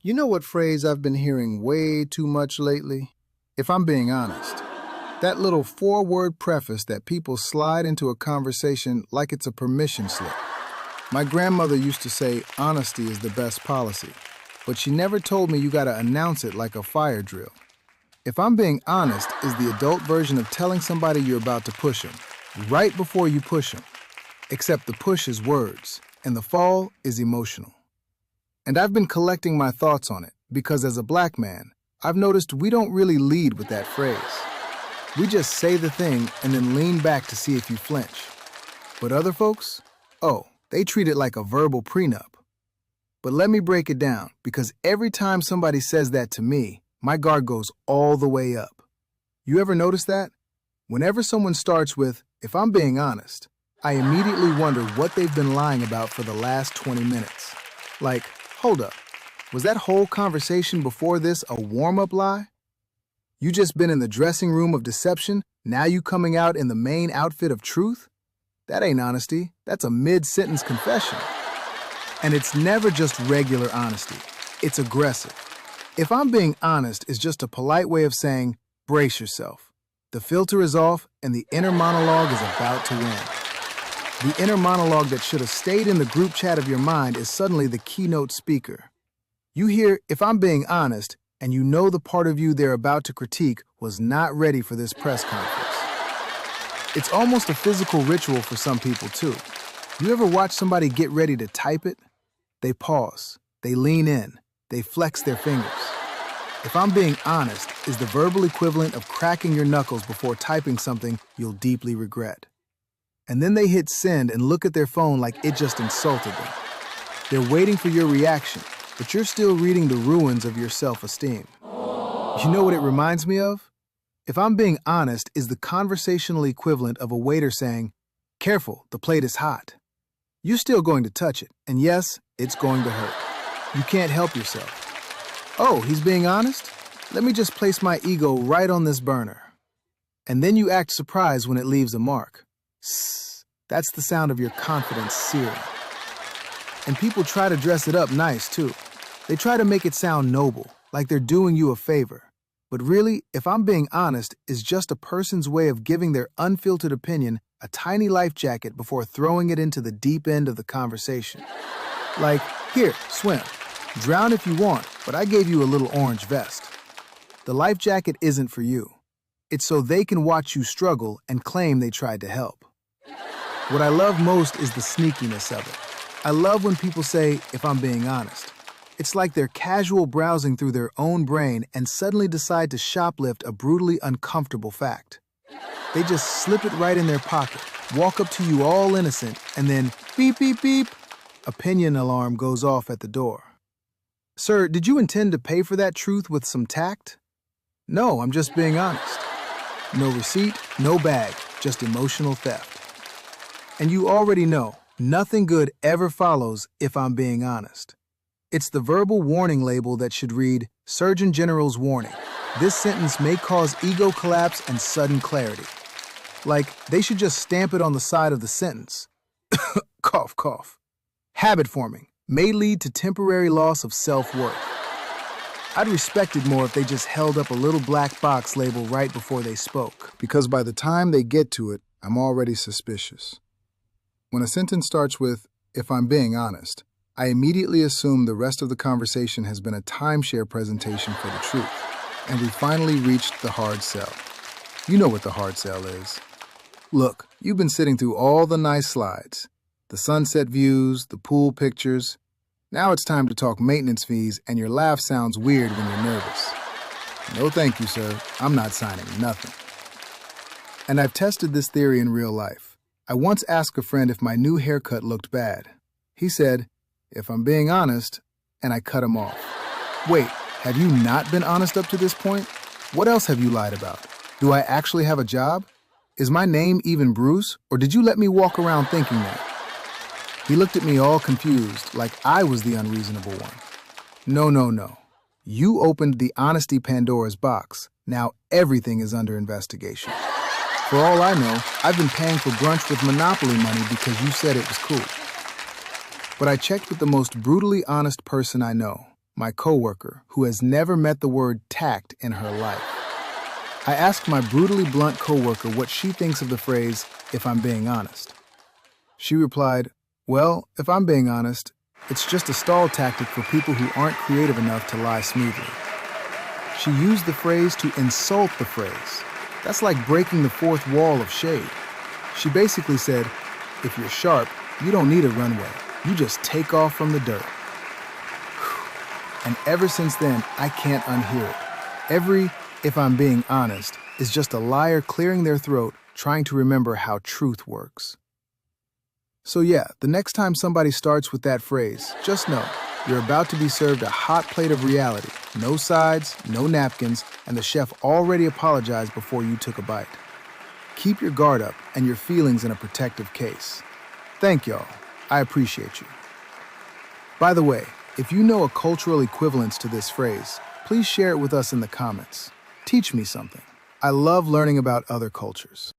You know what phrase I've been hearing way too much lately? If I'm being honest. That little four-word preface that people slide into a conversation like it's a permission slip. My grandmother used to say honesty is the best policy, but she never told me you gotta announce it like a fire drill. If I'm being honest is the adult version of telling somebody you're about to push them, right before you push them. Except the push is words, and the fall is emotional. And I've been collecting my thoughts on it because as a black man, I've noticed we don't really lead with that phrase. We just say the thing and then lean back to see if you flinch. But other folks? Oh, they treat it like a verbal prenup. But let me break it down because every time somebody says that to me, my guard goes all the way up. You ever notice that? Whenever someone starts with, if I'm being honest, I immediately wonder what they've been lying about for the last 20 minutes. Like, hold up, was that whole conversation before this a warm-up lie? You just been in the dressing room of deception, now you coming out in the main outfit of truth? That ain't honesty, that's a mid-sentence confession. And it's never just regular honesty, it's aggressive. If I'm being honest is just a polite way of saying, brace yourself. The filter is off and the inner monologue is about to win. The inner monologue that should have stayed in the group chat of your mind is suddenly the keynote speaker. You hear, if I'm being honest, and you know the part of you they're about to critique was not ready for this press conference. It's almost a physical ritual for some people too. You ever watch somebody get ready to type it? They pause, they lean in, they flex their fingers. If I'm being honest is the verbal equivalent of cracking your knuckles before typing something you'll deeply regret. And then they hit send and look at their phone like it just insulted them. They're waiting for your reaction, but you're still reading the ruins of your self-esteem. You know what it reminds me of? If I'm being honest is the conversational equivalent of a waiter saying, careful, the plate is hot. You're still going to touch it, and yes, it's going to hurt. You can't help yourself. Oh, he's being honest? Let me just place my ego right on this burner. And then you act surprised when it leaves a mark. Sss, that's the sound of your confidence searing. And people try to dress it up nice, too. They try to make it sound noble, like they're doing you a favor. But really, if I'm being honest, is just a person's way of giving their unfiltered opinion a tiny life jacket before throwing it into the deep end of the conversation. Like, here, swim. Drown if you want, but I gave you a little orange vest. The life jacket isn't for you. It's so they can watch you struggle and claim they tried to help. What I love most is the sneakiness of it. I love when people say, if I'm being honest. It's like they're casual browsing through their own brain and suddenly decide to shoplift a brutally uncomfortable fact. They just slip it right in their pocket, walk up to you all innocent, and then beep, beep, beep. Opinion alarm goes off at the door. Sir, did you intend to pay for that truth with some tact? No, I'm just being honest. No receipt, no bag, just emotional theft. And you already know, nothing good ever follows if I'm being honest. It's the verbal warning label that should read, Surgeon General's warning. This sentence may cause ego collapse and sudden clarity. Like, they should just stamp it on the side of the sentence. Cough, cough. Habit forming may lead to temporary loss of self-worth. I'd respect it more if they just held up a little black box label right before they spoke. Because by the time they get to it, I'm already suspicious. When a sentence starts with, if I'm being honest, I immediately assume the rest of the conversation has been a timeshare presentation for the truth, and we finally reached the hard sell. You know what the hard sell is. Look, you've been sitting through all the nice slides, the sunset views, the pool pictures. Now it's time to talk maintenance fees, and your laugh sounds weird when you're nervous. No thank you, sir. I'm not signing nothing. And I've tested this theory in real life. I once asked a friend if my new haircut looked bad. He said, if I'm being honest, and I cut him off. Wait, have you not been honest up to this point? What else have you lied about? Do I actually have a job? Is my name even Bruce, or did you let me walk around thinking that? He looked at me all confused, like I was the unreasonable one. No, no, no. You opened the honesty Pandora's box. Now everything is under investigation. For all I know, I've been paying for brunch with Monopoly money because you said it was cool. But I checked with the most brutally honest person I know, my coworker, who has never met the word tact in her life. I asked my brutally blunt coworker what she thinks of the phrase, "if I'm being honest." She replied, "Well, if I'm being honest, it's just a stall tactic for people who aren't creative enough to lie smoothly." She used the phrase to insult the phrase. That's like breaking the fourth wall of shade. She basically said, if you're sharp, you don't need a runway. You just take off from the dirt. And ever since then, I can't unhear it. Every "if I'm being honest" is just a liar clearing their throat, trying to remember how truth works. So yeah, the next time somebody starts with that phrase, just know you're about to be served a hot plate of reality. No sides, no napkins, and the chef already apologized before you took a bite. Keep your guard up and your feelings in a protective case. Thank y'all. I appreciate you. By the way, if you know a cultural equivalence to this phrase, please share it with us in the comments. Teach me something. I love learning about other cultures.